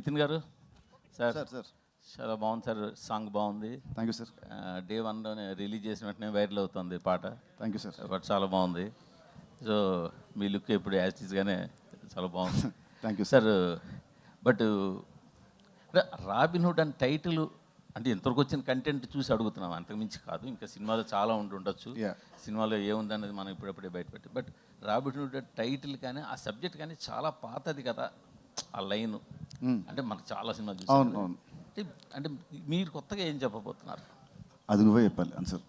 నితిన్ గారు sir sir sir చాలా బాగుంది సార్, సాంగ్ బాగుంది. Thank you sir. డే 1లోనే రిలీజ్ చేసిన వెంటనే వైరల్ అవుతుంది పాట. Thank you sir. బట్ చాలా బాగుంది. సో మీ లుక్ ఇప్పుడు యాస్టీస్గానే చాలా బాగుంది. Thank you sir. But Robinhood అని టైటిల్ అంటే ఇంతవరకు వచ్చిన కంటెంట్ చూసి అడుగుతున్నాం, అంతకుమించి కాదు. ఇంకా సినిమాలో చాలా ఉండొచ్చు, సినిమాలో ఏముంది అనేది మనం ఇప్పుడప్పుడే బయటపెట్టి. బట్ రాబిన్హుడ్ టైటిల్ కానీ ఆ సబ్జెక్ట్ కానీ చాలా పాతది కదా, ఆ లైన్ అంటే మనకు చాలా సినిమా చూసాం. అంటే మీరు కొత్తగా ఏం చెప్పబోతున్నారు? అది నువ్వే చెప్పాలి ఆన్సర్.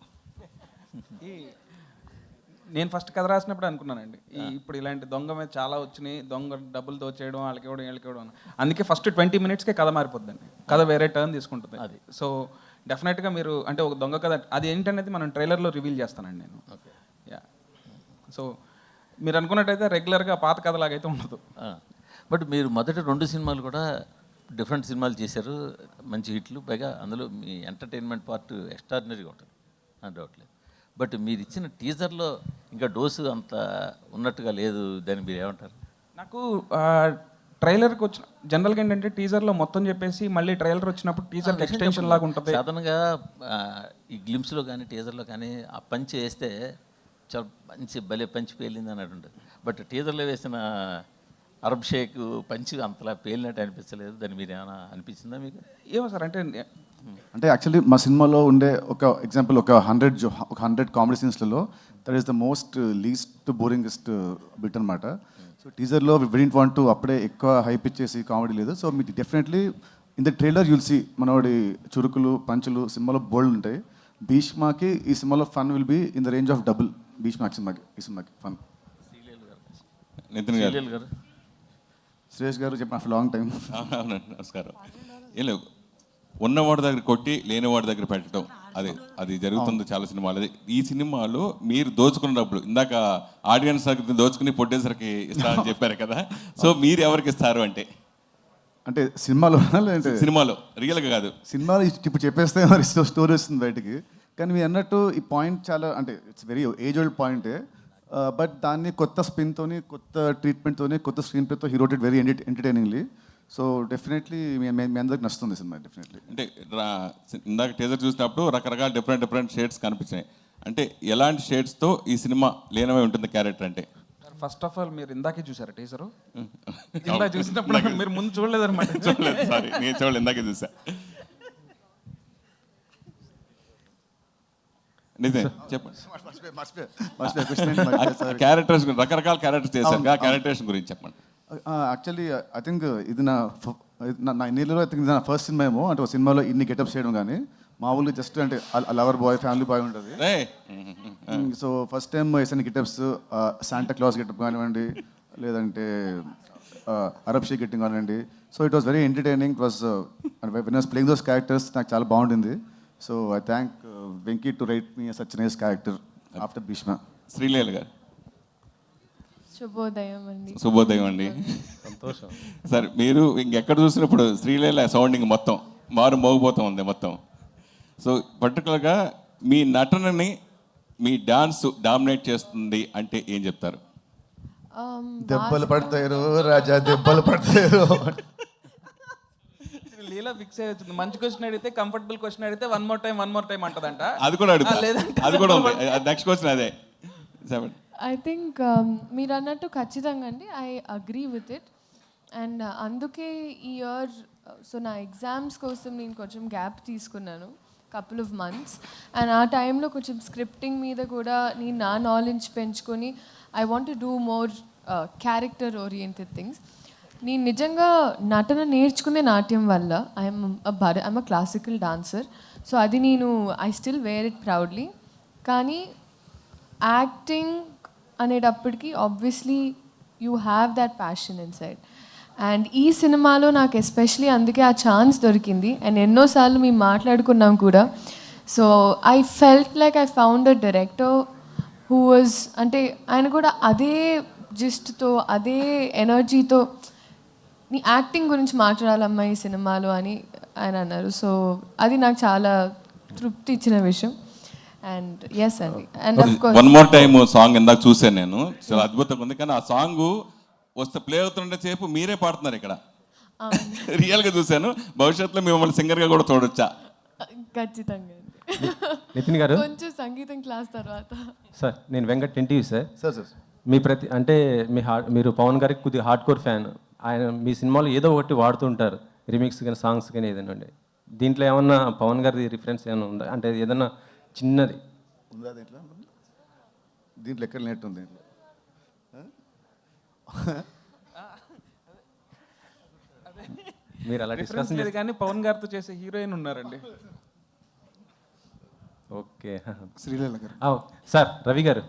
నేను ఫస్ట్ కథ రాసినప్పుడు అనుకున్నానండి, ఇప్పుడు ఇలాంటి దొంగ మీద చాలా వచ్చినాయి, దొంగ డబ్బులు దోచేయడం, వాళ్ళకి ఇవ్వడం, వీళ్ళకి ఇవ్వడం. అందుకే ఫస్ట్ 20 minutesకే కథ మారిపోద్దండి, కథ వేరే టర్న్ తీసుకుంటుంది. అది సో డెఫినెట్గా మీరు అంటే ఒక దొంగ కథ అది ఏంటనేది మనం ట్రైలర్లో రివీల్ చేస్తానండి నేను. యా, సో మీరు అనుకున్నట్టయితే రెగ్యులర్గా పాత కథలాగైతే ఉండదు. బట్ మీరు మొదటి 2 సినిమాలు కూడా డిఫరెంట్ సినిమాలు చేశారు, మంచి హిట్లు. పైగా అందులో మీ ఎంటర్టైన్మెంట్ పార్ట్ ఎక్స్ట్రాడినరీగా ఉంటుంది, నాకు డౌట్ లేదు. బట్ మీరు ఇచ్చిన టీజర్లో ఇంకా డోసు అంత ఉన్నట్టుగా లేదు, దాన్ని మీరు ఏమంటారు? నాకు ట్రైలర్కి వచ్చిన జనరల్గా ఏంటంటే టీజర్లో మొత్తం చెప్పేసి మళ్ళీ ట్రైలర్ వచ్చినప్పుడు టీజర్ ఎక్స్టెన్షన్ లాగా ఉంటుంది. సాధారణంగా ఈ గ్లిమ్స్లో కానీ టీజర్లో కానీ ఆ పంచి వేస్తే చాలా మంచి భలే పంచి పేలింది అన్నట్టు ఉంటుంది. బట్ టీజర్లో వేసిన అరబ్ షేక్ పంచి అంతలా పేలినట్టు అనిపించలేదు, దాన్ని మీరు ఏమైనా అనిపించిందా మీకు? ఏమో సార్, అంటే యాక్చువల్లీ మా సినిమాలో ఉండే ఒక ఎగ్జాంపుల్ ఒక 100 కామెడీ సీన్స్లలో that is the most least boringest bit అనమాట. సో టీజర్లో వి డిడ్ంట్ వాంట్ టు అప్పుడే ఎక్కువ హైప్ ఇచ్చేసి కామెడీ లేదు. సో మీకు definitely in the trailer you'll see మనోడి చురుకులు పంచులు సినిమాలో బోల్డ్ ఉంటాయి. భీష్మాకి ఈ సినిమాలో fun will be in the range of double భీష్మాకి ఈ సినిమాకి ఫన్. నితిన్ గారు, సురేష్ గారు చెప్పిన లాంగ్ టైం. అవునండి, నమస్కారం. ఏం లేవు, ఉన్నవాడి దగ్గర కొట్టి లేనివాడి దగ్గర పెట్టడం, అది జరుగుతుంది చాలా సినిమాలు. ఈ సినిమాలో మీరు దోచుకున్నప్పుడు ఇందాక ఆడియన్స్ దగ్గర దోచుకుని ప్రొడ్యూసర్కి ఇస్తారని చెప్పారు కదా, సో మీరు ఎవరికి ఇస్తారు అంటే సినిమాలో లేదంటే సినిమాలో రియల్గా కాదు, సినిమాలో ఇప్పుడు చెప్పేస్తే మరి స్టోరీ వస్తుంది బయటికి. కానీ మీరు అన్నట్టు ఈ పాయింట్ చాలా అంటే ఇట్స్ వెరీ ఏజ్ ఓల్డ్ పాయింటే, బట్ దాన్ని కొత్త స్పిన్తోని కొత్త ట్రీట్మెంట్తోని కొత్త స్క్రీన్ ప్లేతో he wrote it very entertainingly. So definitely మీ అందరికి నచ్చుతుంది సినిమా డెఫినెట్లీ. అంటే ఇందాక టీజర్ చూసినప్పుడు రకరకాల డిఫరెంట్ షేడ్స్ కనిపించాయి. అంటే ఎలాంటి షేడ్స్తో ఈ సినిమా లీనమై ఉంటుంది క్యారెక్టర్ అంటే? ఫస్ట్ ఆఫ్ ఆల్ మీరు ఇందాకే చూసారా టీజరు? ఇందాక చూసినప్పుడు మీరు ముందు చూడలేదు అనమాట. చూడలేదు, సారీ, నేను చూడలేదు, ఇందాకే చూసా. చెప్పండి. క్యారెక్టర్స్ రకరకాల క్యారెక్టర్స్ చేశారు, ఆ క్యారెక్టర్స్ గురించి చెప్పండి. యాక్చువల్లీ ఐ థింక్ ఇది నా ఇన్నిలో ఐ థింక్ ఇది నా ఫస్ట్ సినిమా ఏమో. అంటే ఒక సినిమాలో ఇన్ని గెటప్స్ చేయడం కానీ మామూలుగా జస్ట్ అంటే లవర్ బాయ్ ఫ్యామిలీ బాయ్ ఉంటుంది. సో ఫస్ట్ టైం వేసిన గెటప్స్ శాంటా క్లాస్ గెటప్ కానివ్వండి, లేదంటే అరబ్ షేక్ గెట్టింగ్ కానివ్వండి. So it was very entertaining. It was when was playing those characters నాకు చాలా బాగుండింది. So I thank Venky to write me such nice character after Bheeshma. Sreeleela garu. శుభోదయం అండి. సంతోషం సార్. మీరు ఇంకెక్కడ చూసినప్పుడు శ్రీలీల సౌండింగ్ మొత్తం మోగిపోతూ ఉంది మొత్తం. సో పర్టికులర్గా మీ నటనని మీ డాన్స్ డామినేట్ చేస్తుంది అంటే ఏం చెప్తారు? దెబ్బలు పడతారు రాజా, దెబ్బలు పడతారు. లీలా ఫిక్స్ అయ్యింది. మంచి క్వశ్చన్ అడిగితే కంఫర్టబుల్ క్వశ్చన్ అడిగితే వన్ మోర్ టైం అంటదంట. అది కూడా అడుగుతా, అది కూడా ఉంది. నెక్స్ట్ క్వశ్చన్ అదే. ఐ థింక్ మీరు అన్నట్టు ఖచ్చితంగా అండి, I agree with it. And అందుకే ఈ ఇయర్ సో నా ఎగ్జామ్స్ కోసం నేను కొంచెం గ్యాప్ తీసుకున్నాను, కపుల్ ఆఫ్ మంత్స్. అండ్ ఆ టైంలో కొంచెం స్క్రిప్టింగ్ మీద కూడా నేను నా నాలెడ్జ్ పెంచుకొని I want to do more character oriented things. నేను నిజంగా నటన నేర్చుకునే నాట్యం వల్ల I'm a classical dancer. So అది నేను I still wear it proudly. కానీ యాక్టింగ్ అనేటప్పటికీ obviously you have that passion inside. And ఈ సినిమాలో నాకు ఎస్పెషలీ అందుకే ఆ ఛాన్స్ దొరికింది. అండ్ ఎన్నోసార్లు మేము మాట్లాడుకున్నాం కూడా. So I felt like I found a director who was అంటే ఆయన కూడా అదే జిస్ట్తో అదే ఎనర్జీతో నీ యాక్టింగ్ గురించి మాట్లాడాలమ్మా ఈ సినిమాలో అని ఆయన అన్నారు. సో అది నాకు చాలా తృప్తి ఇచ్చిన విషయం. అండ్ ఎస్ అండి. And of course one more time song ఇందాక చూసాను నేను, చాలా అద్భుతంగా ఉంది. కానీ ఆ సాంగ్ వస్తే ప్లే అవుతుండే సేపు మీరే పాడుతున్నారు ఇక్కడ. రియల్గా చూశాను. భవిష్యత్తులో మిమ్మల్ని సింగర్గా కూడా చూడొచ్చా? ఖచ్చితంగా అండి. నితిన్ గారు కొంచెం సంగీతం క్లాస్ తర్వాత. సార్ నేను Venkat NTV sir. Sir sir మీ అంటే మీరు పవన్ గారికి కొద్దిగా హార్డ్ కోర్ ఫ్యాన్. ఆయన మీ సినిమాలో ఏదో ఒకటి వాడుతూ ఉంటారు, రిమిక్స్ కానీ సాంగ్స్ కానీ ఏదైనా అండి. దీంట్లో ఏమన్నా పవన్ గారి రిఫరెన్స్ ఏమైనా ఉందా? అంటే ఏదన్నా చిన్నది ఉందా దీంట్లో? దీంట్లో ఎక్కడ నెట్ ఉంది దీంట్లో? మీరు అలా రిఫరెన్స్ డిస్కషన్ లేదు కానీ పవన్ గారితో చేసే హీరోయిన్ ఉన్నారండి. ఓకే శ్రీలీల గారు. సార్ రవి గారు,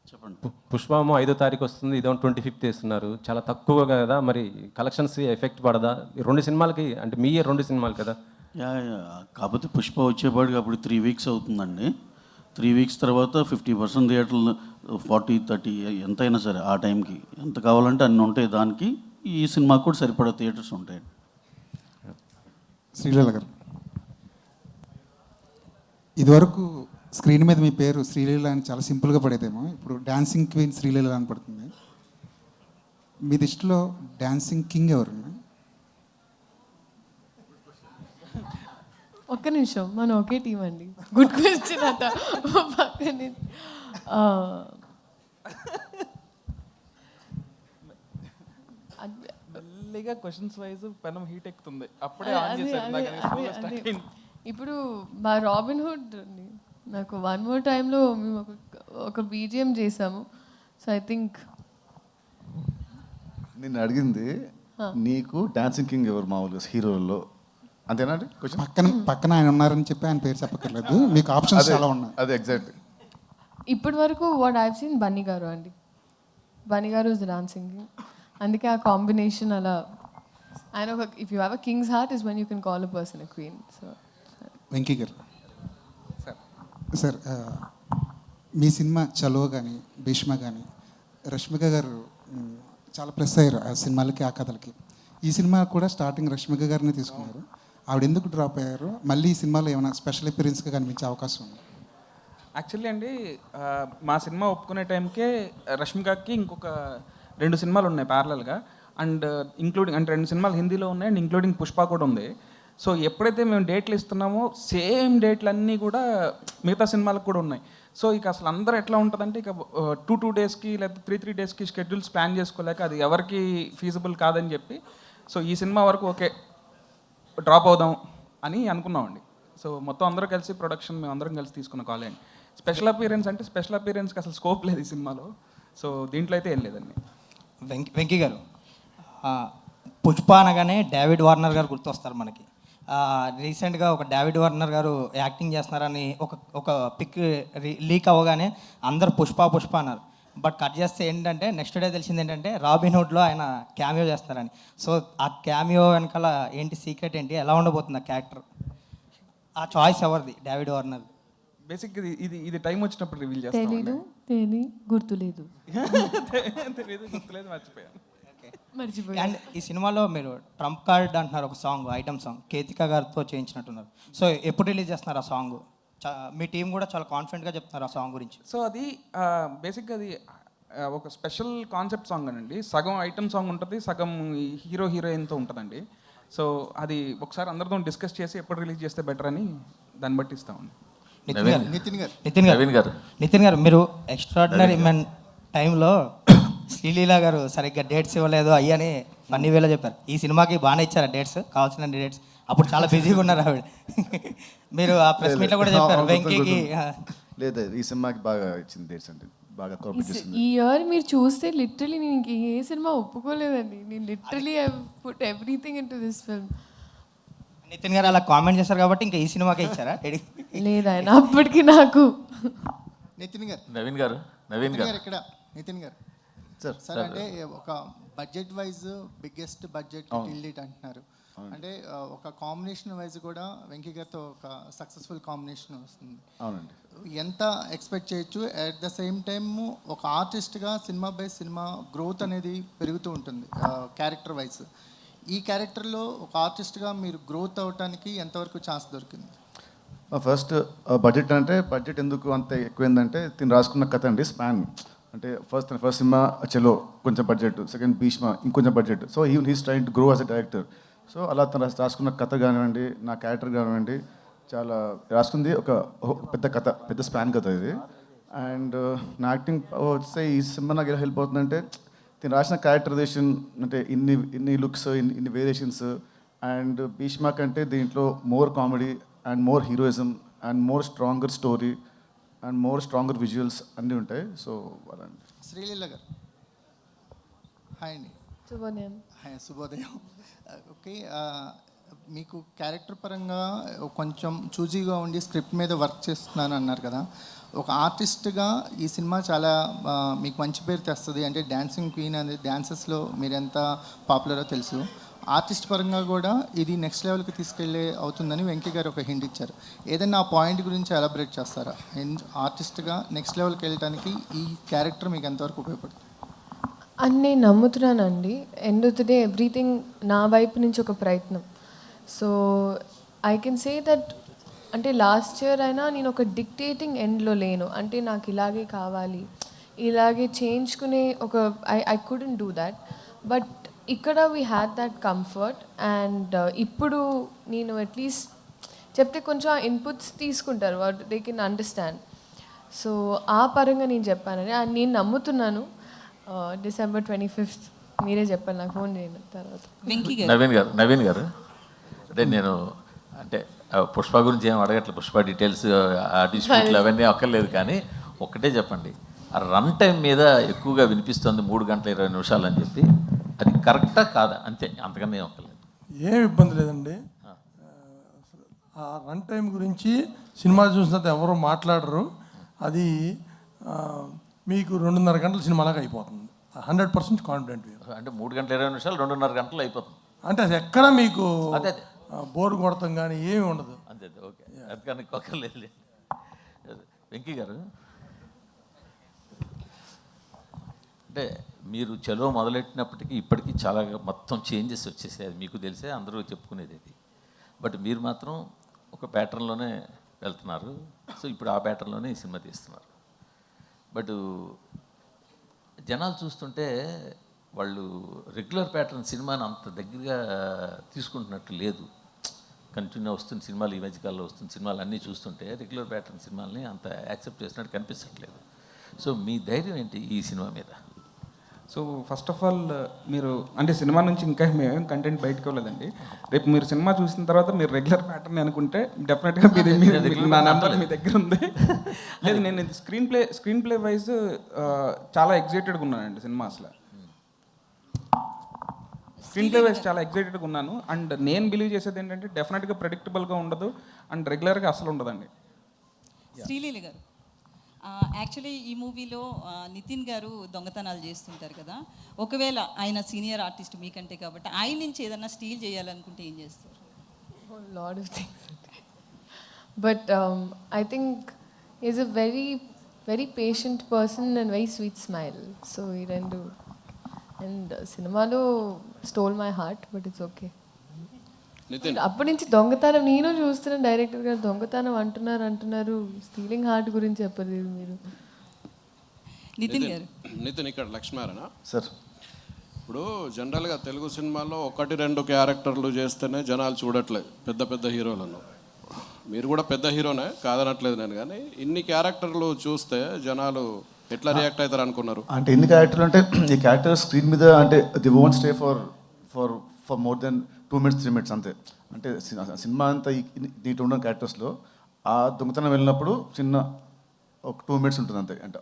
చెప్పండి. పుష్పము 5వ తారీఖు వస్తుంది, ఇదో 25th వేస్తున్నారు, చాలా తక్కువ కదా, మరి కలెక్షన్స్ ఎఫెక్ట్ పడదా? ఈ 2 సినిమాలకి అంటే మీ 2 సినిమాలు కదా. యా కాకపోతే పుష్ప వచ్చేపాటికి అప్పుడు 3 weeks అవుతుందండి. 3 weeks తర్వాత 50% థియేటర్లు 40-30 ఎంతైనా సరే ఆ టైంకి ఎంత కావాలంటే అన్ని ఉంటాయి. దానికి ఈ సినిమాకి కూడా సరిపడా థియేటర్స్ ఉంటాయండి. శ్రీలీల గారు, ఇదివరకు స్క్రీన్ మీద మీ పేరు శ్రీలీల అని చాలా సింపుల్గా పడేదేమో, ఇప్పుడు డాన్సింగ్ క్వీన్ శ్రీలీల అని పడుతుంది. మీ దృష్టిలో డాన్సింగ్ కింగ్ ఎవరు? ఒక్క నిమిషం, మనం ఒకే టీం అండి. గుడ్ క్వశ్చన్ అట. పక్కనే మెల్లిగా క్వశ్చన్స్ వైజ్ పెనం హీట్ ఎక్కుతుంది. అప్పుడే ఆన్ చేశారు ఇందాక నేను slow గా start అయింది. ఇప్పుడు మా రాబిన్ హుడ్ అండి, నాకు వన్ మోర్ టైంలో మేము ఒక బీజిఎం చేసాము. సో ఐ థింక్ నిన్ను అడిగింది నీకు డాన్సింగ్ కింగ్ ఎవరు మామూలుగా హీరోల్లో, అంతేనా అండి క్వశ్చన్? పక్కన ఆయన ఉన్నారని చెప్పి ఆయన పేరు చెప్పక్కర్లేదు, మీకు ఆప్షన్స్ చాలా ఉన్నాయి. అదే ఎగ్జాక్ట్. ఇప్పటి వరకు వాట్ ఐవ్ సీన్ బన్నీ గారు అండి. బన్నీ గారు ఇస్ డాన్సింగ్, అందుకే ఆ కాంబినేషన్ అలా. ఆయన ఒక if you have a king's heart is when you can call a person a queen. So Venky గారు సార్, మీ సినిమా చలో కానీ భీష్మ కానీ రష్మిక గారు చాలా ప్లస్ అయ్యారు ఆ సినిమాలకి, ఆ కథలకి. ఈ సినిమా కూడా స్టార్టింగ్ రష్మిక గారిని తీసుకున్నారు. ఆవిడ ఎందుకు డ్రాప్ అయ్యారు? మళ్ళీ ఈ సినిమాలో ఏమైనా స్పెషల్ అపియరెన్స్గా కనిపించే అవకాశం ఉంది? యాక్చువల్లీ అండి, మా సినిమా ఒప్పుకునే టైంకే రష్మికకి ఇంకొక 2 సినిమాలు ఉన్నాయి ప్యారలల్గా, అండ్ ఇంక్లూడింగ్ అంటే 2 సినిమాలు హిందీలో ఉన్నాయి అండ్ ఇంక్లూడింగ్ పుష్ప కూడా ఉంది. సో ఎప్పుడైతే మేము డేట్లు ఇస్తున్నామో సేమ్ డేట్లు అన్నీ కూడా మిగతా సినిమాలకు కూడా ఉన్నాయి. సో ఇక అసలు అందరూ ఎట్లా ఉంటుందంటే ఇక 2 daysకి లేదా 3 daysకి షెడ్యూల్స్ ప్లాన్ చేసుకోలేక అది ఎవరికి ఫీజిబుల్ కాదని చెప్పి, సో ఈ సినిమా వరకు ఓకే డ్రాప్ అవుదాం అని అనుకున్నామండి. సో మొత్తం అందరూ కలిసి ప్రొడక్షన్ మేము అందరం కలిసి తీసుకున్న కాల్ అండి. స్పెషల్ అపీరెన్స్ అంటే స్పెషల్ అపీరెన్స్కి అసలు స్కోప్ లేదు ఈ సినిమాలో. సో దీంట్లో అయితే ఏం లేదండి. వెంకీ గారు, పుష్ప అనగానే డేవిడ్ వార్నర్ గారు గుర్తొస్తారు మనకి. రీసెంట్గా ఒక డేవిడ్ వార్నర్ గారు యాక్టింగ్ చేస్తున్నారని ఒక పిక్ లీక్ అవ్వగానే అందరు పుష్ప అన్నారు. బట్ కట్ చేస్తే ఏంటంటే నెక్స్ట్ డే తెలిసింది ఏంటంటే రాబిన్ హుడ్లో ఆయన క్యామియో చేస్తారని. సో ఆ క్యామియో వెనకాల ఏంటి సీక్రెట్ ఏంటి, ఎలా ఉండబోతుంది ఆ క్యారెక్టర్? ఆ చాయిస్ ఎవరిది? David Warner. బేసిక్ ఇది టైం వచ్చినప్పుడు రివీల్ చేస్తాం. తెలీదు, గుర్తులేదు, గుర్తులేదు, మర్చిపోయాను. మర్చిపోయాను. అండ్ ఈ సినిమాలో మీరు ట్రంప్ కార్డ్ అంటున్నారు, ఒక సాంగ్, ఐటమ్ సాంగ్ కేతికా గారితో చేయించినట్టున్నారు. సో ఎప్పుడు రిలీజ్ చేస్తున్నారు ఆ సాంగ్? మీ టీం కూడా చాలా కాన్ఫిడెంట్గా చెప్తున్నారు ఆ సాంగ్ గురించి. సో అది బేసిక్గా అది ఒక స్పెషల్ కాన్సెప్ట్ సాంగ్ అండి. సగం ఐటమ్ సాంగ్ ఉంటుంది, సగం హీరో హీరోయిన్తో ఉంటుందండి. సో అది ఒకసారి అందరితో డిస్కస్ చేసి ఎప్పుడు రిలీజ్ చేస్తే బెటర్ అని దాన్ని బట్టి ఇస్తామండి. నితిన్ గారు, మీరు ఎక్స్ట్రాడినరీ మెన్ టైంలో శ్రీలీల గారు సరిగ్గా డేట్స్ ఇవ్వలేదు అయ్యని ఫన్నీ వేలో చెప్పారు. ఈ సినిమాకి బాగానే ఇచ్చారా డేట్స్, కావాల్సిన డేట్స్? అప్పుడు చాలా బిజీగా ఉన్నారు ఆవిడ. మీరు ఆ ప్రెస్ మీట్లో కూడా చెప్పారు వెంకీకి. లేదు, ఈ సినిమాకి బాగా ఇచ్చింది డేట్స్ అండి, బాగా కోఆపరేట్ చేసింది. ఈ ఇయర్ మీరు చూస్తే లిటరలీ నేను ఏ సినిమా ఒప్పుకోలేదండి. నేను literally I put everything into this film. Nithiin garu అలా కామెంట్ చేశారు కాబట్టి ఇంకా ఈ సినిమాకే ఇచ్చారా? లేదు ఆయన అప్పటికి నాకు. నవీన్ గారు ఇక్కడ నితిన్ గారు సార్, అంటే ఒక budget wise biggest budget till date అంటున్నారు. అంటే ఒక కాంబినేషన్ వైజ్ కూడా వెంకీ గారితో ఒక సక్సెస్ఫుల్ కాంబినేషన్ వస్తుంది. అవునండి. ఎంత ఎక్స్పెక్ట్ చేయొచ్చు? అట్ ద సేమ్ టైమ్ ఒక ఆర్టిస్ట్గా సినిమా బై సినిమా గ్రోత్ అనేది పెరుగుతూ ఉంటుంది క్యారెక్టర్ వైజ్. ఈ క్యారెక్టర్లో ఒక ఆర్టిస్ట్గా మీరు గ్రోత్ అవడానికి ఎంతవరకు ఛాన్స్ దొరికింది? ఫస్ట్ బడ్జెట్ అంటే బడ్జెట్ ఎందుకు అంత ఎక్కువైందంటే తిని రాసుకున్న కథ అండి. స్పాన్ అంటే ఫస్ట్ సినిమా చలో కొంచెం బడ్జెట్, సెకండ్ భీష్మ ఇంకొంచెం budget. So even he's trying to grow as a director. So అలా తను రాసుకున్న కథ కానివ్వండి, నా క్యారెక్టర్ కానివ్వండి, చాలా రాసుకుంది ఒక పెద్ద కథ, పెద్ద స్పాన్ కథ ఇది. అండ్ నా యాక్టింగ్ వస్తే ఈ సినిమా నాకు ఎలా హెల్ప్ అవుతుందంటే, నేను రాసిన క్యారెక్టరైజేషన్ అంటే ఇన్ని లుక్స్, ఇన్ని వేరియేషన్స్. అండ్ భీష్మ కంటే దీంట్లో more comedy and more heroism and more stronger story and more stronger visuals అన్నీ ఉంటాయి. సో అలాంటి శ్రీలీల గారు హాయ్ అండి. శుభోదయం. హాయ్, శుభోదయం. ఓకే, మీకు క్యారెక్టర్ పరంగా కొంచెం చూజీగా ఉండి స్క్రిప్ట్ మీద వర్క్ చేస్తున్నాను అన్నారు కదా. ఒక ఆర్టిస్ట్గా ఈ సినిమా చాలా మీకు మంచి పేరు తెస్తుంది. అంటే డ్యాన్సింగ్ క్వీన్ అనేది డ్యాన్సెస్లో మీరు ఎంత పాపులరో తెలుసు. ఆర్టిస్ట్ పరంగా కూడా ఇది నెక్స్ట్ లెవెల్కి తీసుకెళ్ళే అవుతుందని వెంకీ గారు ఒక హింట్ ఇచ్చారు. ఏదైనా ఆ పాయింట్ గురించి ఎలాబరేట్ చేస్తారా? ఆర్టిస్ట్గా నెక్స్ట్ లెవెల్కి వెళ్ళడానికి ఈ క్యారెక్టర్ మీకు ఎంతవరకు ఉపయోగపడుతుంది అని నేను నమ్ముతున్నానండి. End of the day everything నా వైపు నుంచి ఒక ప్రయత్నం. So I can say that అంటే లాస్ట్ ఇయర్ అయినా నేను ఒక డిక్టేటింగ్ ఎండ్లో లేను. అంటే నాకు ఇలాగే కావాలి, ఇలాగే చేయించుకునే ఒక I couldn't do that. But ఇక్కడ we had that comfort. And ఇప్పుడు నేను అట్లీస్ట్ చెప్తే కొంచెం ఇన్పుట్స్ తీసుకుంటారు, what they can understand. So ఆ పరంగా నేను చెప్పానని నేను నమ్ముతున్నాను. డిసెంబర్ 25th మీరే చెప్పాను, నాకు ఫోన్ చేయండి తర్వాత. నవీన్ గారు అంటే నేను అంటే పుష్ప గురించి ఏం అడగట్లేదు, పుష్ప డీటెయిల్స్ ఆ డిస్ప్యూట్లు అవన్నీ అక్కర్లేదు. కానీ ఒక్కటే చెప్పండి, ఆ రన్ టైం మీద ఎక్కువగా వినిపిస్తుంది 3 గంటల 20 నిమిషాలు అని చెప్పి, అది కరెక్టా కాదా? అంతే, అంతకన్నా ఏం అక్కర్లేదు. ఏం ఇబ్బంది లేదండి. ఆ రన్ టైం గురించి సినిమా చూసినంత ఎవరు మాట్లాడరు. అది మీకు 2.5 గంటల సినిమాలాగా అయిపోతుంది. 100% కాన్ఫిడెంట్. అంటే 3 గంటల 20 నిమిషాలు 2.5 గంటలు అయిపోతుంది. అంటే అది ఎక్కడ మీకు అదే బోర్ కొడతాం కానీ ఏమి ఉండదు. అంతే, ఓకే, అది కానీ ఒక్కర్లేదు. వెంకీ గారు అంటే మీరు చలో మొదలెట్టినప్పటికీ ఇప్పటికీ చాలా మొత్తం చేంజెస్ వచ్చేసాయి, అది మీకు తెలిసే, అందరూ చెప్పుకునేది ఇది. బట్ మీరు మాత్రం ఒక ప్యాటర్న్లోనే వెళ్తున్నారు. సో ఇప్పుడు ఆ ప్యాటర్న్లోనే ఈ సినిమా తీస్తున్నారు. బట్ జనాలు చూస్తుంటే వాళ్ళు రెగ్యులర్ ప్యాటర్న్ సినిమాని అంత దగ్గరగా తీసుకుంటున్నట్టు లేదు. కంటిన్యూ వస్తున్న సినిమాలు, ఈ మధ్యకాలంలో వస్తున్న సినిమాలు అన్నీ చూస్తుంటే రెగ్యులర్ ప్యాటర్న్ సినిమాలని అంత యాక్సెప్ట్ చేసినట్టు కనిపించట్లేదు. సో మీ ధైర్యం ఏంటి ఈ సినిమా మీద? సో ఫస్ట్ ఆఫ్ ఆల్ మీరు అంటే సినిమా నుంచి ఇంకా మేమేం కంటెంట్ బయటకు వెళ్ళలేదండి. రేపు మీరు సినిమా చూసిన తర్వాత మీరు రెగ్యులర్ ప్యాటర్న్ అనుకుంటే డెఫినెట్గా నా నెంబర్ మీ దగ్గర ఉంది. లేదు, నేను స్క్రీన్ ప్లే వైజ్ చాలా ఎగ్జైటెడ్గా ఉన్నానండి సినిమా. అసలు స్క్రీన్ ప్లే వైజ్ చాలా ఎగ్జైటెడ్గా ఉన్నాను. అండ్ నేను బిలీవ్ చేసేది ఏంటంటే డెఫినెట్గా ప్రెడిక్టబుల్గా ఉండదు అండ్ రెగ్యులర్గా అసలు ఉండదండి. శ్రీలీల గారు, యాక్చువల్లీ ఈ మూవీలో నితిన్ గారు దొంగతనాలు చేస్తుంటారు కదా. ఒకవేళ ఆయన సీనియర్ ఆర్టిస్ట్ మీకంటే కాబట్టి ఆయన నుంచి ఏదన్నా స్టీల్ చేయాలనుకుంటే ఏం చేస్తారు? Lot of things. But I think is a very very patient person and very sweet smile. So ఈ రెండు. అండ్ సినిమాలో stole my heart, but it's okay. అప్పటి నుంచి దొంగతనం నేను చూస్తున్నాను. డైరెక్టర్ గారు దొంగతనం అంటున్నారు, స్టీలింగ్ హార్ట్ గురించి చెప్పలేదు మీరు. నితిన్ ఇక్కడ లక్ష్మారాయణ సార్. ఇప్పుడు జనరల్గా తెలుగు సినిమాలో 1-2 క్యారెక్టర్లు చేస్తేనే జనాలు చూడట్లేదు, పెద్ద పెద్ద హీరోలను. మీరు కూడా పెద్ద హీరోనే కాదనట్లేదు నేను, కానీ ఇన్ని క్యారెక్టర్లు చూస్తే జనాలు ఎట్లా రియాక్ట్ అవుతారు అనుకున్నారు? అంటే ఎన్ని క్యారెక్టర్లు అంటే ఈ క్యారెక్టర్ స్క్రీన్ మీద అంటే the won't stay for more than 2 minutes 3 minutes అంతే. అంటే సినిమా అంతా దీంట్లో ఉన్న క్యారెక్టర్స్లో ఆ దొంగతనం వెళ్ళినప్పుడు చిన్న ఒక 2 minutes ఉంటుంది అంతే. అంటే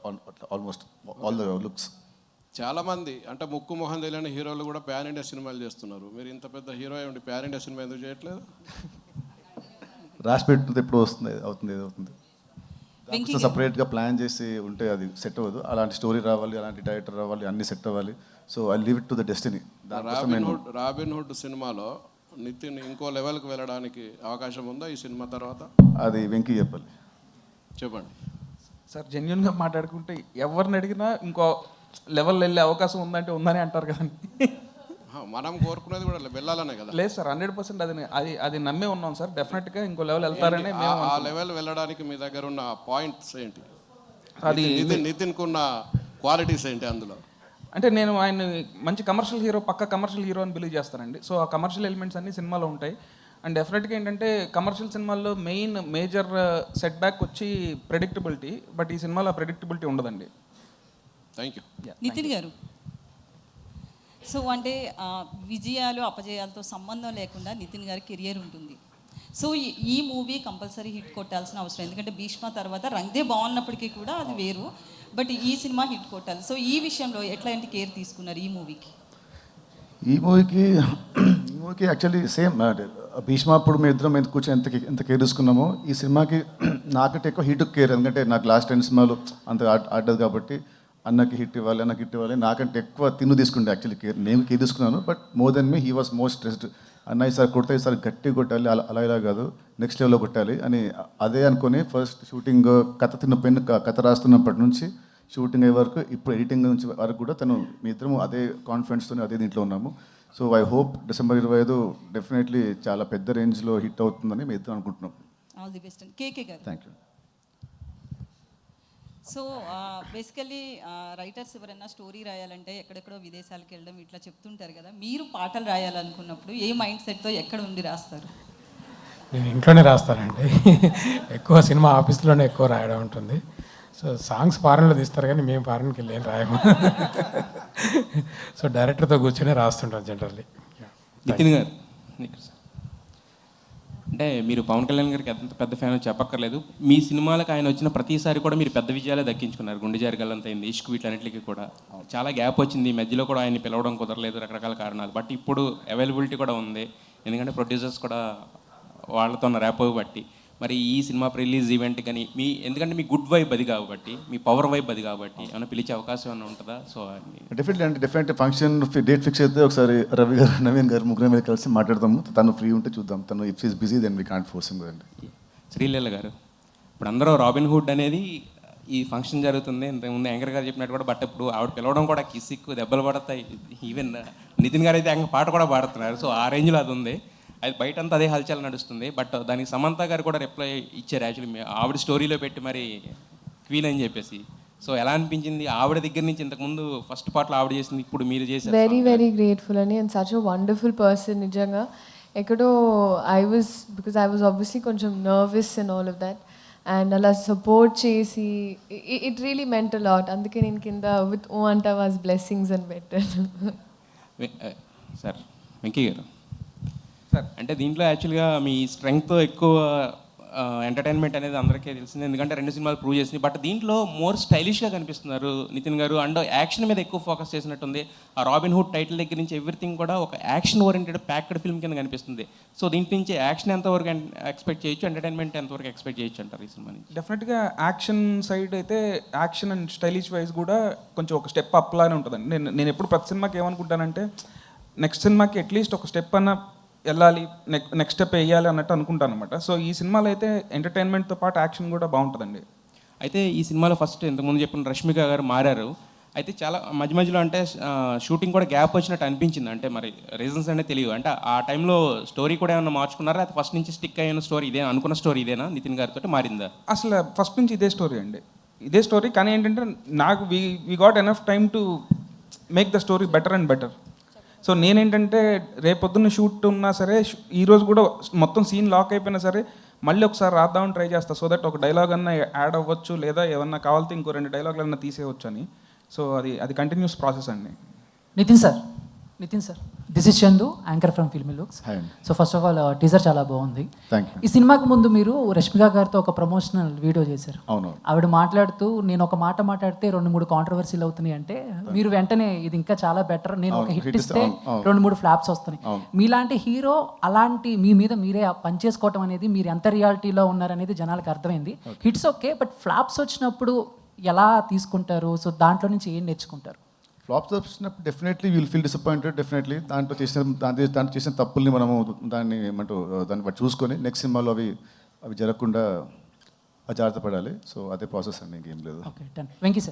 ఆల్మోస్ట్ ఆల్ ద లుక్స్. చాలామంది అంటే ముక్కు మొహం తెలియని హీరోలు కూడా ప్యాన్ ఇండియా సినిమాలు చేస్తున్నారు. మీరు ఇంత పెద్ద హీరో ఉండి ప్యాన్ ఇండియా సినిమా ఎందుకు చేయట్లేదు? రాసి పెట్టినది ఎప్పుడు అవుతుంది. సపరేట్గా ప్లాన్ చేసి ఉంటే అది సెట్ అవ్వదు. అలాంటి స్టోరీ రావాలి, అలాంటి డైరెక్టర్ రావాలి, అన్ని సెట్ అవ్వాలి. So I leave it to the destiny. Robin hood సినిమాలో నితిన్ ఇంకో లెవెల్కి వెళ్ళడానికి అవకాశం ఉందా ఈ సినిమా తర్వాత? అది వెంకీ చెప్పాలి. చెప్పండి సార్. జెన్యున్గా మాట్లాడుకుంటే ఎవరిని అడిగినా ఇంకో లెవెల్ వెళ్ళే అవకాశం ఉందంటే ఉందని అంటారు కదండి. మనం కోరుకునేది కూడా వెళ్ళాలనే కదా. లేదు సార్, 100% అది నమ్మే ఉన్నాం సార్. డెఫినెట్గా ఇంకో లెవెల్ వెళ్తారని మేము. ఆ లెవెల్ వెళ్ళడానికి మీ దగ్గర ఉన్న పాయింట్స్ ఏంటి? అది నితిన్కున్న క్వాలిటీస్ ఏంటి అందులో? అంటే నేను ఆయన మంచి కమర్షియల్ హీరో, పక్క కమర్షియల్ హీరో అని బిలీవ్ చేస్తానండి. సో ఆ కమర్షియల్ ఎలిమెంట్స్ అన్ని సినిమాలో ఉంటాయి. అండ్ డెఫినెట్గా ఏంటంటే కమర్షియల్ సినిమాల్లో మేజర్ సెట్ బ్యాక్ వచ్చి ప్రెడిక్టబిలిటీ. బట్ ఈ సినిమాలో ప్రెడిక్టబిలిటీ ఉండదండి. Thank you. నితిన్ గారు, సో అంటే విజయాలు అపజయాలతో సంబంధం లేకుండా నితిన్ గారి కెరియర్ ఉంటుంది. సో ఈ మూవీ కంపల్సరీ హిట్ కొట్టాల్సిన అవసరం, ఎందుకంటే భీష్మ తర్వాత రంగ్దే బాగున్నప్పటికీ కూడా అది వేరు, బట్ ఈ సినిమా హిట్ కొట్టాలి. సో ఈ విషయంలో ఎట్లాంటి కేర్ తీసుకున్నారు ఈ మూవీకి? ఈ మూవీకి యాక్చువల్లీ సేమ్ భీష్మ అప్పుడు మేము ఇద్దరం ఎంత కూర్చొని ఎంత కేర్ తీసుకున్నామో ఈ సినిమాకి నాకంటే ఎక్కువ హిట్ కేర్. ఎందుకంటే నాకు లాస్ట్ 10 సినిమాలు అంత ఆడదు కాబట్టి అన్నకి హిట్ ఇవ్వాలి నాకంటే ఎక్కువ తిన్ను తీసుకుంటే యాక్చువల్లీ కేర్ నేను కేర్ తీసుకున్నాను. But more than me he was most stressed. అన్న ఈసారి కొడితే ఈసారి గట్టిగా కొట్టాలి, అలా ఇలా కాదు నెక్స్ట్ లెవెల్లో కొట్టాలి అని అదే అనుకుని ఫస్ట్ షూటింగ్ కథ తిన్న పెన్ను కథ రాస్తున్నప్పటి నుంచి షూటింగ్ అయ్యే వరకు ఇప్పుడు ఎడిటింగ్ నుంచి వరకు కూడా మీ ఇద్దరం అదే కాన్ఫిడెన్స్తో అదే దీంట్లో ఉన్నాము. So I hope December 25 definitely చాలా పెద్ద రేంజ్లో హిట్ అవుతుందని మేము ఇద్దరం అనుకుంటున్నాం. ఆల్ ది బెస్ట్ అండి. కేకే గారు. Thank you. So basically writers ఎవరైనా స్టోరీ రాయాలంటే ఎక్కడెక్కడో విదేశాలకు వెళ్ళడం ఇట్లా చెప్తుంటారు కదా, మీరు పాటలు రాయాలనుకున్నప్పుడు ఏ మైండ్ సెట్తో ఎక్కడ ఉండి రాస్తారు? నేను ఇంట్లోనే రాస్తానండి. ఎక్కువ సినిమా ఆఫీస్లోనే ఎక్కువ రాయడం ఉంటుంది. సో సాంగ్స్ ఫారెన్లో తీస్తారు కానీ మేము ఫారెన్కి వెళ్ళి ఏం రాయము. సో డైరెక్టర్తో కూర్చొని రాస్తుంటాం జనరల్లీ. నితిన్ గారు, అంటే మీరు పవన్ కళ్యాణ్ గారికి ఎంత పెద్ద ఫ్యాన్ చెప్పక్కర్లేదు. మీ సినిమాలకు ఆయన వచ్చిన ప్రతిసారి కూడా మీరు పెద్ద విజయాలే దక్కించుకున్నారు. గుండె జారిగల్లంత అయింది, ఇష్క్, వీటన్నిటికీ కూడా చాలా గ్యాప్ వచ్చింది. మధ్యలో కూడా ఆయన్ని పిలవడం కుదరలేదు, రకరకాల కారణాలు. బట్ ఇప్పుడు అవైలబిలిటీ కూడా ఉంది, ఎందుకంటే ప్రొడ్యూసర్స్ కూడా వాళ్ళతో ఉన్న ర్యాప్ బట్టి. మరి ఈ సినిమా రిలీజ్ ఈవెంట్ కానీ ఎందుకంటే మీ గుడ్ వైబ్ అది కాబట్టి, మీ పవర్ వైబ్ అది కాబట్టి ఏమైనా పిలిచే అవకాశం ఏమైనా ఉంటుందా? So definitely function date fix అయితే ఒకసారి రవి గారు, నవీన్ గారు ముగ్గురు మీద కలిసి మాట్లాడదాము. తను ఫ్రీ ఉంటే చూద్దాం. తను if is busy then we can't force him కదండి. శ్రీలీల గారు, ఇప్పుడు అందరూ రాబిన్ హుడ్ అనేది ఈ ఫంక్షన్ జరుగుతుంది, ఇంతకుముందు యాంకర్ గారు చెప్పినట్టు కూడా. బట్ ఇప్పుడు ఆవిడ పిలవడం కూడా కిసిక్కు దెబ్బలు పడతాయి. ఈవెన్ నితిన్ గారు అయితే పాట కూడా పాడుతున్నారు. సో ఆ రేంజ్లో అది ఉంది. అది బయటంతా అదే హల్చల్ నడుస్తుంది. బట్ దానికి సమంత గారు కూడా రిప్లై ఇచ్చారు యాక్చువల్లీ, ఆవిడ స్టోరీలో పెట్టి మరి క్వీన్ అని చెప్పేసి. సో ఎలా అనిపించింది ఆవిడ దగ్గర నుంచి? ఇంతకుముందు ఫస్ట్ పార్ట్లో ఆవిడ చేసింది, ఇప్పుడు మీరు చేశారు. వెరీ గ్రేట్ఫుల్ అని. And such a wonderful person. నిజంగా ఎక్కడో బికాజ్ ఐ వాజ్ ఆబ్వియస్లీ కొంచెం nervous and all of that. And అలా సపోర్ట్ చేసి it really meant a lot. అందుకే నేను కింద విత్ ఓ అంటా వాజ్ బ్లెస్సింగ్స్ అని పెట్టాను. సార్ వెంకీ గారు, అంటే దీంట్లో యాక్చువల్గా మీ స్ట్రెంగ్త్ ఎక్కువ ఎంటర్టైన్మెంట్ అనేది అందరికీ తెలిసింది, ఎందుకంటే 2 సినిమాలు ప్రూవ్ చేసినాయి. బట్ దీంట్లో మోర్ స్టైలిష్గా కనిపిస్తున్నారు నితిన్ గారు. అండ్ యాక్షన్ మీద ఎక్కువ ఫోకస్ చేసినట్టుంది. ఆ రాబిన్ హుడ్ టైటిల్ దగ్గర నుంచి ఎవ్రీథింగ్ కూడా ఒక యాక్షన్ ఓరియంటెడ్ ప్యాక్డ్ ఫిల్మ్ కింద కనిపిస్తుంది. సో దీంట్లో నుంచి యాక్షన్ ఎంతవరకు ఎక్స్పెక్ట్ చేయొచ్చు, ఎంటర్టైన్మెంట్ ఎంతవరకు ఎక్స్పెక్ట్ చేయొచ్చు అంటారు ఈ సినిమా నుంచి? డెఫినెట్గా యాక్షన్ సైడ్ అయితే యాక్షన్ అండ్ స్టైలిష్ వైజ్ కూడా కొంచెం ఒక స్టెప్ అప్ లానే ఉంటుందండి. నేను ఎప్పుడు ప్రతి సినిమాకి ఏమనుకుంటానంటే నెక్స్ట్ సినిమాకి అట్లీస్ట్ ఒక స్టెప్ అన్న వెళ్ళాలి, నెక్స్ట్ స్టెప్ వేయాలి అన్నట్టు అనుకుంటాను అనమాట. సో ఈ సినిమాలో అయితే ఎంటర్టైన్మెంట్తో పాటు యాక్షన్ కూడా బాగుంటుందండి. అయితే ఈ సినిమాలో ఫస్ట్ ఇంతకుముందు చెప్పిన రష్మిక గారు మారారు. అయితే చాలా మధ్యలో అంటే షూటింగ్ కూడా గ్యాప్ వచ్చినట్టు అనిపించింది. అంటే మరి రీజన్స్ అనేది తెలియదు. అంటే ఆ టైంలో స్టోరీ కూడా ఏమైనా మార్చుకున్నారా? అది ఫస్ట్ నుంచి స్టిక్ అయిన స్టోరీ ఇదే అనుకున్న స్టోరీ ఇదేనా నితిన్ గారితో మారిందా? అసలు ఫస్ట్ నుంచి ఇదే స్టోరీ అండి, ఇదే స్టోరీ. కానీ ఏంటంటే నాకు we got enough time to make the story better and better. So నేనేంటంటే రేపొద్దున్న షూట్ ఉన్నా సరే, ఈరోజు కూడా మొత్తం సీన్ లాక్ అయిపోయినా సరే మళ్ళీ ఒకసారి రాద్దామని ట్రై చేస్తా. సో దట్ ఒక డైలాగ్ అన్నా యాడ్ అవ్వచ్చు, లేదా ఏమన్నా కావాలితే ఇంకో 2 డైలాగులు అన్నా తీసేయవచ్చు అని. సో అది కంటిన్యూస్ ప్రాసెస్ అండి. Nithiin sir, this is Chandu, anchor from Filmy Looks. So first of all teaser చాలా బాగుంది. ఈ సినిమాకి ముందు మీరు రష్మిక గారితో ఒక ప్రమోషనల్ వీడియో చేశారు. ఆవిడ మాట్లాడుతూ నేను ఒక మాట మాట్లాడితే 2-3 కాంట్రవర్సీలు అవుతున్నాయి అంటే మీరు వెంటనే ఇది ఇంకా చాలా బెటర్, నేను ఒక హిట్ ఇస్తే 2-3 ఫ్లాప్స్ వస్తున్నాయి. మీలాంటి హీరో అలాంటి మీ మీద మీరే పనిచేసుకోవటం అనేది మీరు ఎంత రియాలిటీలో ఉన్నారనేది జనాలకు అర్థమైంది. హిట్స్ ఓకే, బట్ ఫ్లాప్స్ వచ్చినప్పుడు ఎలా తీసుకుంటారు? సో దాంట్లో నుంచి ఏం నేర్చుకుంటారు? ఫ్లాప్స్ వచ్చినప్పుడు definitely will feel disappointed. Definitely దాంట్లో చేసిన తప్పుల్ని మనము దాన్ని బట్టి చూసుకొని నెక్స్ట్ సినిమాలో అవి జరగకుండా జాగ్రత్త పడాలి. సో అదే ప్రాసెస్ అండి, ఇంకేం లేదు. Okay done. Venky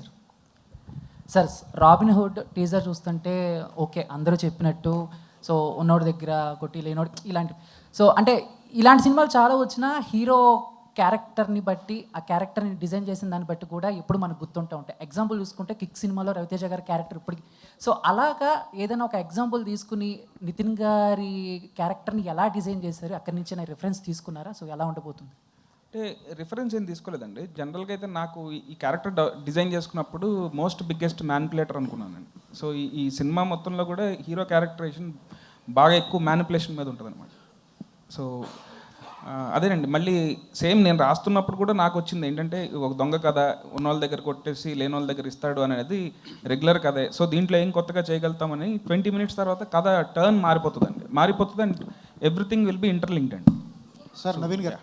sir, robin hood teaser చూస్తుంటే ఓకే అందరూ చెప్పినట్టు, సో ఉన్నోడి దగ్గర కొట్టి లేనోడి ఇలాంటి, సో అంటే ఇలాంటి సినిమాలు చాలా వచ్చినా హీరో క్యారెక్టర్ని బట్టి, ఆ క్యారెక్టర్ని డిజైన్ చేసిన దాన్ని బట్టి కూడా ఎప్పుడు మనకు గుర్తుంటూ ఉంటాయి. ఎగ్జాంపుల్ చూసుకుంటే కిక్ సినిమాలో రవితేజ గారి క్యారెక్టర్ ఇప్పటికి. సో అలాగా ఏదైనా ఒక ఎగ్జాంపుల్ తీసుకుని నితిన్ గారి క్యారెక్టర్ని ఎలా డిజైన్ చేశారు, అక్కడి నుంచి నా రిఫరెన్స్ తీసుకున్నారా? సో ఎలా ఉండబోతుంది? అంటే రిఫరెన్స్ ఏం తీసుకోలేదండి. జనరల్గా అయితే నాకు ఈ క్యారెక్టర్ డిజైన్ చేసుకున్నప్పుడు మోస్ట్ బిగ్గెస్ట్ మ్యానిపులేటర్ అనుకున్నానండి. సో ఈ సినిమా మొత్తంలో కూడా హీరో క్యారెక్టరైజేషన్ బాగా ఎక్కువ మ్యానిపులేషన్ మీద ఉంటుంది అనమాట. సో అదేనండి, మళ్ళీ సేమ్ నేను రాస్తున్నప్పుడు కూడా నాకు వచ్చింది ఏంటంటే, ఒక దొంగ కథ, ఉన్న వాళ్ళ దగ్గర కొట్టేసి లేని వాళ్ళ దగ్గర ఇస్తాడు అనేది రెగ్యులర్ కథే. సో దీంట్లో ఏం కొత్తగా చేయగలుగుతామని 20 minutes తర్వాత కథ టర్న్ మారిపోతుంది and everything will be interlinked అండి. సార్ నవీన్ గారు,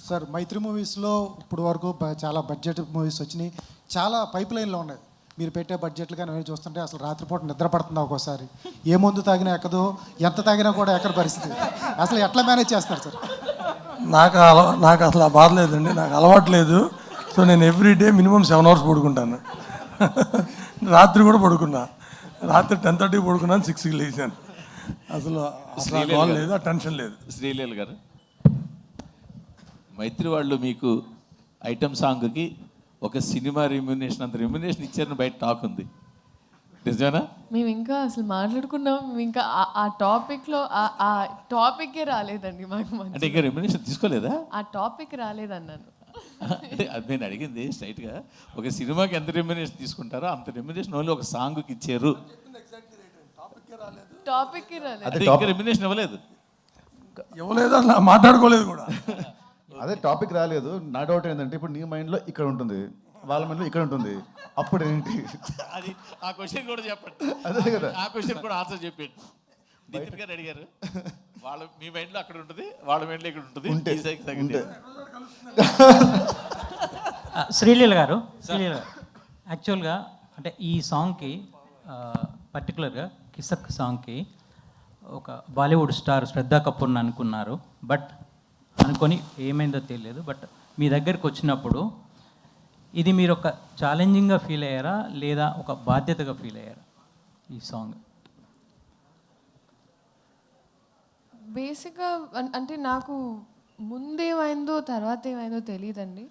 సార్ మైత్రి మూవీస్లో ఇప్పుడు వరకు చాలా బడ్జెట్ మూవీస్ వచ్చినాయి, చాలా పైప్ లైన్లో ఉన్నాయి. మీరు పెట్టే బడ్జెట్లు కానీ అవన్నీ చూస్తుంటే అసలు రాత్రిపూట నిద్ర పడుతుంది ఒక్కోసారి. ఏ మందు తాగినా ఎక్కదు, ఎంత తాగినా కూడా ఎక్కడ పరిస్థితి. అసలు ఎట్లా మేనేజ్ చేస్తారు సార్? నాకు అసలు ఆ బాధ లేదండి, నాకు అలవాటు లేదు. సో నేను ఎవ్రీడే మినిమం 7 hours పడుకుంటాను. రాత్రి కూడా పడుకున్నా, రాత్రి 10:30 పడుకున్నాను, 6కి లేచాను. అసలు లేదు, ఆ టెన్షన్ లేదు. శ్రీలీల గారు, మైత్రి వాళ్ళు మీకు ఐటమ్ సాంగ్కి ఒక సినిమా రెమ్యునేషన్ అంత రెమ్యునేషన్ ఇచ్చారని బయట టాక్ ఉంది, నిజమేనా? మేము ఇంకా అసలు మాట్లాడుకున్నాం, మేము ఇంకా ఆ టాపిక్లో ఆ టాపిక్కే రాలేదండి మాకు. అంటే ఇంకా రెమ్యునేషన్ తీసుకోలేదా? ఆ టాపిక్ రాలేదన్నాను. అంటే అది నేను అడిగింది స్ట్రైట్గా, ఒక సినిమాకి ఎంత రెమ్యునేషన్ తీసుకుంటారో అంత రెమ్యునేషన్ ఓన్లీ ఒక సాంగ్కి ఇచ్చారు. టాపిక్కే రాలేదు, అంటే ఇంకా రెమ్యునేషన్ ఇవ్వలేదు అలా మాట్లాడుకోలేదు కూడా. అదే టాపిక్ రాలేదు. నా డౌట్ ఏంటంటే, ఇప్పుడు నీ మైండ్లో ఇక్కడ ఉంటుంది, వాళ్ళ మైండ్లో ఇక్కడ ఉంటుంది, అప్పుడు ఏంటి? అది ఆ క్వశ్చన్ కూడా చెప్పండి. అదే కదా, ఆ క్వశ్చన్ కూడా ఆన్సర్ చెప్పండి. నితిన్ గారు అడిగారు, మీ మైండ్లో అక్కడ ఉంటుంది, వాళ్ళ మైండ్లో ఇక్కడ ఉంటుంది. శ్రీలీల గారు, యాక్చువల్గా అంటే ఈ సాంగ్కి పర్టికులర్గా కిసక్ సాంగ్కి ఒక బాలీవుడ్ స్టార్ శ్రద్ధా కపూర్ని అనుకున్నారు. బట్ అనుకొని ఏమైందో తెలియదు. బట్ మీ దగ్గరికి వచ్చినప్పుడు ఇది మీరు ఒక ఛాలెంజింగ్గా ఫీల్ అయ్యారా, లేదా ఒక బాధ్యతగా ఫీల్ అయ్యారా ఈ సాంగ్? బేసిక్గా అంటే నాకు ముందేమైందో తర్వాత ఏమైందో తెలియదండి.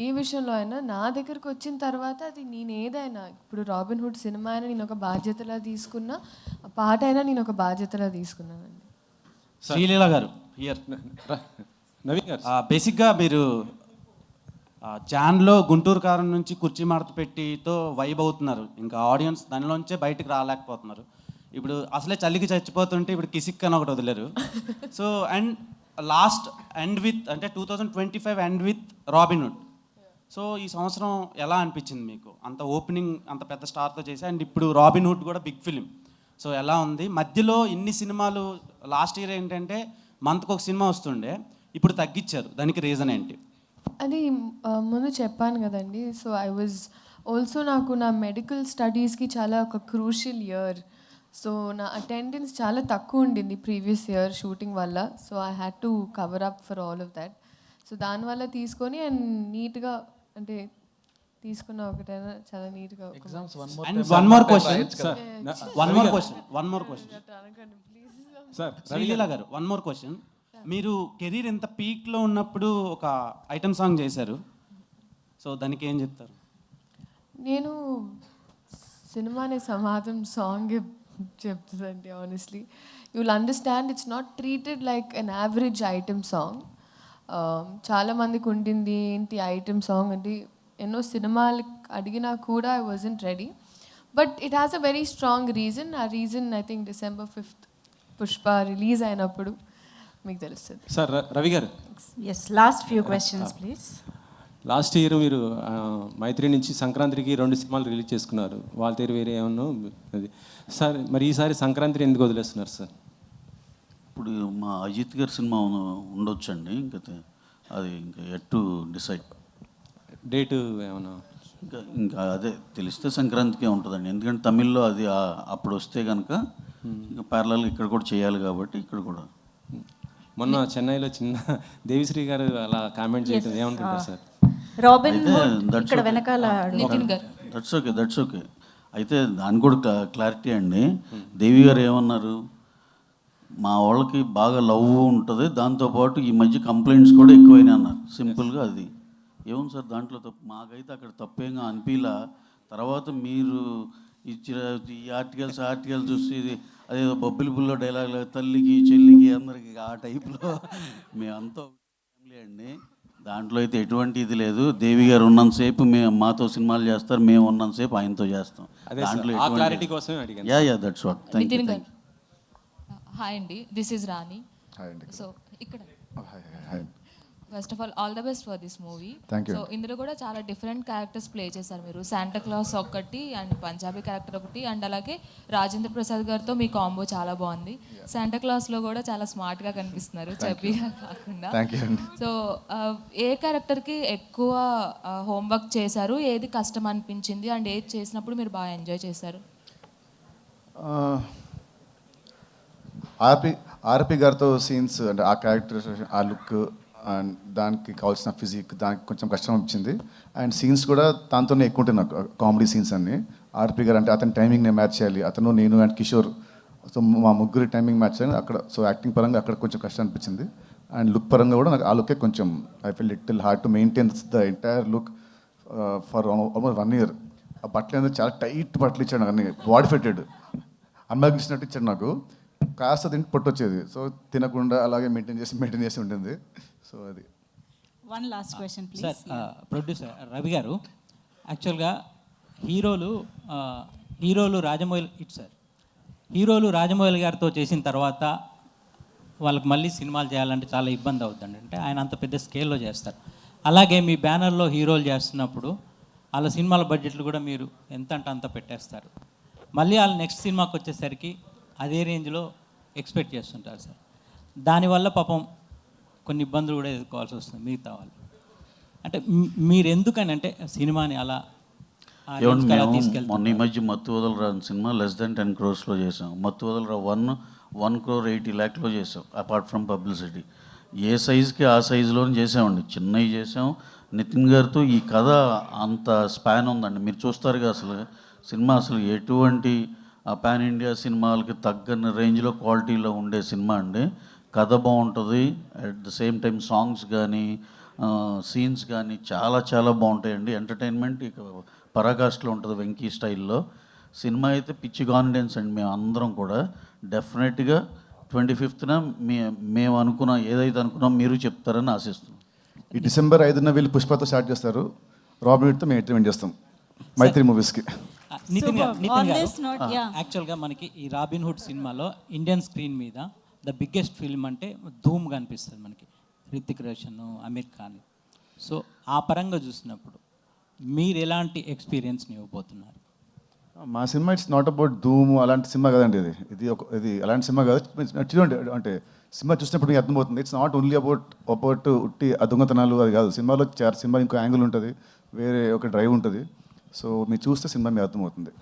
ఏ విషయంలో అయినా నా దగ్గరకు వచ్చిన తర్వాత అది నేను ఏదైనా, ఇప్పుడు రాబిన్ హుడ్ సినిమా అయినా నేను ఒక బాధ్యతలా తీసుకున్నా, పాట అయినా నేను ఒక బాధ్యతలా తీసుకున్నానండి. శ్రీలీల గారు, నవీన్ గారు, బేసిక్గా మీరు జాన్లో గుంటూరు కారం నుంచి కుర్చీ మడత పెట్టితో వైబ్ అవుతున్నారు, ఇంకా ఆడియన్స్ దానిలోంచే బయటకు రాలేకపోతున్నారు. ఇప్పుడు అసలే చలికి చచ్చిపోతుంటే ఇప్పుడు కిసిక్ అని ఒకటి వదిలేరు. So and last end with అంటే 2025 end with Robin Hood. So ఈ సంవత్సరం ఎలా అనిపించింది మీకు? అంత ఓపెనింగ్ అంత పెద్ద స్టార్తో చేసి, అండ్ ఇప్పుడు రాబిన్ హుడ్ కూడా బిగ్ ఫిలిం. సో ఎలా ఉంది? మధ్యలో ఇన్ని సినిమాలు, లాస్ట్ ఇయర్ ఏంటంటే మంత్కి ఒక సినిమా వస్తుండే, ఇప్పుడు తగ్గించారు, దానికి రీజన్ ఏంటి? అది ముందు చెప్పాను కదండి. సో ఐ వాజ్ ఆల్సో, నాకు నా మెడికల్ స్టడీస్కి చాలా ఒక క్రూషియల్ ఇయర్. సో నా అటెండెన్స్ చాలా తక్కువ ఉండింది ప్రీవియస్ ఇయర్ షూటింగ్ వల్ల. So I had to cover up for all of that. So దానివల్ల తీసుకొని అండ్ నీట్గా అంటే తీసుకున్న ఒకటైనా చాలా నీట్గా. శ్రీలీల గారు, వన్ మోర్ క్వశ్చన్. మీరు కెరీర్ ఎంత పీక్లో ఉన్నప్పుడు ఒక ఐటమ్ సాంగ్ చేశారు, సో దానికి ఏం చెప్తారు? నేను సినిమానే సమాధం సాంగ్ చెప్తుందండి. Honestly you will understand it's not treated like an average item song. చాలామందికి ఉండింది ఏంటి ఐటమ్ సాంగ్ అంటే, ఎన్నో సినిమాలు అడిగినా కూడా I wasn't ready. But it has a very strong reason. ఆ reason I think December 5th Pushpa release అయినప్పుడు మీకు తెలుస్తుంది. సార్ రవి గారు, yes, last few questions please. Last year మీరు మైత్రి నుంచి సంక్రాంతికి 2 సినిమాలు రిలీజ్ చేసుకున్నారు, వాళ్ళ తీరు వేరే ఏమన్నా అది. సార్ మరి ఈసారి సంక్రాంతిని ఎందుకు వదిలేస్తున్నారు సార్? ఇప్పుడు మా అజిత్ గారి సినిమా ఉండొచ్చండి, ఇంకా అది ఇంకా ఎట్ టు డిసైడ్ డేటు ఏమన్నా. ఇంకా అదే తెలిస్తే సంక్రాంతికే ఉంటుందండి, ఎందుకంటే తమిళ్లో అది అప్పుడు వస్తే కనుక ఇంకా ప్యారలల్ ఇక్కడ కూడా చేయాలి కాబట్టి ఇక్కడ కూడా. మొన్న చెన్నైలో చిన్న దేవిశ్రీ గారు అలా కామెంట్ చేయడం ఏమనుకుంటారు సార్? That's okay. అయితే దాని కూడా క్లారిటీ అండి. దేవి గారు ఏమన్నారు, మా వాళ్ళకి బాగా లవ్ ఉంటుంది, దాంతోపాటు ఈ మధ్య కంప్లైంట్స్ కూడా ఎక్కువైనాయి అన్నారు. సింపుల్గా అది ఏముంది సార్ దాంట్లో తప్పు? మాకైతే అక్కడ తప్పేంగా అనిపించలా. తర్వాత మీరు ఇచ్చిన ఈ ఆర్టికల్స్ చూసి ఇది అదేదో బొబ్బిలి బుల్లో డైలాగ్ తల్లికి చెల్లికి అందరికి ఆ టైప్లో మేమంతా ఫ్యామిలీ అండి. దాంట్లో అయితే ఎటువంటి ఇది లేదు. దేవి గారు ఉన్నంతసేపు మేము మాతో సినిమాలు చేస్తారు, మేము ఉన్నంతసేపు ఆయనతో చేస్తాం. దాంట్లో yeah that's what. Thank you. Hi అండి, దిస్ ఈజ్ రాణి. సో ఇక్కడ first of all the best for this movie. So ఇందులో కూడా చాలా డిఫరెంట్ క్యారెక్టర్స్ ప్లే చేశారు మీరు. శాంటా క్లాస్ ఒకటి అండ్ పంజాబీ క్యారెక్టర్ ఒకటి అండ్ అలాగే రాజేంద్ర ప్రసాద్ గారితో మీ కాంబో చాలా బాగుంది. శాంటా క్లాస్లో కూడా చాలా స్మార్ట్గా కనిపిస్తున్నారు, చబ్బీగా కాకుండా. సో ఏ క్యారెక్టర్కి ఎక్కువ హోంవర్క్ చేశారు, ఏది కష్టం అనిపించింది అండ్ ఏది చేసినప్పుడు మీరు బాగా ఎంజాయ్ చేశారు? ఆర్పి గారితో సీన్స్ అంటే ఆ క్యారెక్టర్, ఆ లుక్ అండ్ దానికి కావాల్సిన ఫిజిక్ దానికి కొంచెం కష్టం వచ్చింది. అండ్ సీన్స్ కూడా దాంతోనే ఎక్కువ ఉంటాయి నాకు, కామెడీ సీన్స్ అన్ని. ఆర్పి గారు అంటే అతని టైమింగ్ నేను మ్యాచ్ చేయాలి, అతను నేను అండ్ కిషోర్, సో మా ముగ్గురి టైమింగ్ మ్యాచ్ చేయాలి అక్కడ. సో యాక్టింగ్ పరంగా అక్కడ కొంచెం కష్టం అనిపించింది. అండ్ లుక్ పరంగా కూడా నాకు ఆ లుకే కొంచెం I feel little hard to maintain the entire look for almost 1 year. ఆ బట్టలు అనేది చాలా టైట్ బట్టలు ఇచ్చాడు నాకు, అన్ని బాడీ ఫిట్టెడ్ అమ్మాయికి ఇచ్చినట్టు ఇచ్చాడు నాకు. కాస్త తింటే పొట్టు వచ్చేది, సో తినకుండా అలాగే మెయింటైన్ చేసి ఉంటుంది. సో అది. One last question please. Sir, producer Ravi గారు, యాక్చువల్గా హీరోలు రాజమౌళి గారితో చేసిన తర్వాత వాళ్ళకి మళ్ళీ సినిమాలు చేయాలంటే చాలా ఇబ్బంది అవుతుందండి. అంటే ఆయన అంత పెద్ద స్కేల్లో చేస్తారు. అలాగే మీ బ్యానర్లో హీరోలు చేస్తున్నప్పుడు వాళ్ళ సినిమాల బడ్జెట్లు కూడా మీరు ఎంత అంటే అంత పెట్టేస్తారు. మళ్ళీ వాళ్ళు నెక్స్ట్ సినిమాకి వచ్చేసరికి అదే రేంజ్లో ఎక్స్పెక్ట్ చేస్తుంటారు సార్. దానివల్ల పాపం కొన్ని ఇబ్బందులు కూడా ఎదుర్కోవాల్సి వస్తుంది మిగతా వాళ్ళు. అంటే మీరు ఎందుకని అంటే సినిమాని అలా తీసుకెళ్తారు? మొన్న ఈ మధ్య మత్తు వదలరా సినిమా less than 10 crores చేసాం. మత్తు వదలరా 1 crore 80 lakhs చేసాం, అపార్ట్ ఫ్రమ్ పబ్లిసిటీ. ఏ సైజుకి ఆ సైజులోనే చేసామండి, చిన్నవి చేసాం. నితిన్ గారితో ఈ కథ అంత స్పాన్ ఉందండి, మీరు చూస్తారుగా. అసలు సినిమా అసలు ఎటువంటి పాన్ ఇండియా సినిమాలకి తగ్గని రేంజ్లో క్వాలిటీలో ఉండే సినిమా అండి. కథ బాగుంటుంది, at the same time songs కానీ సీన్స్ కానీ చాలా చాలా బాగుంటాయండి. ఎంటర్టైన్మెంట్ ఇక పరాకాష్ఠలో ఉంటుంది వెంకీ స్టైల్లో. సినిమా అయితే పిచ్చి కాన్ఫిడెన్స్ అండి. మేము అందరం కూడా డెఫినెట్గా 25th మేము ఏదైతే అనుకున్నాం మీరు చెప్తారని ఆశిస్తున్నాం. ఈ December 5న వీళ్ళు పుష్పతో స్టార్ట్ చేస్తారు, రాబిన్ హుడ్తో మేము ఎంటర్టైన్మెంట్ చేస్తాం మైత్రి మూవీస్కి. నితిన్ గారు, యాక్చువల్గా మనకి ఈ రాబిన్ హుడ్ సినిమాలో ఇండియన్ స్క్రీన్ మీద ద బిగ్గెస్ట్ ఫిల్మ్ అంటే ధూమ్ కనిపిస్తుంది మనకి, హృతిక్ రోషన్, అమీర్ ఖాన్. సో ఆ పరంగా చూసినప్పుడు మీరు ఎలాంటి ఎక్స్పీరియన్స్ని ఇవ్వబోతున్నారు? మా సినిమా ఇట్స్ నాట్ అబౌట్ ధూమ్ అలాంటి సినిమా కదండి. ఇది అలాంటి సినిమా కాదు. చూడండి, అంటే సినిమా చూసినప్పుడు మీకు అర్థమవుతుంది. ఇట్స్ నాట్ ఓన్లీ అబౌట్ ఉట్టి దొంగతనాలు అది కాదు. సినిమాలో సినిమా ఇంకో యాంగిల్ ఉంటుంది, వేరే ఒక డ్రైవ్ ఉంటుంది. సో మీరు చూస్తే సినిమా మీకు అర్థమవుతుంది.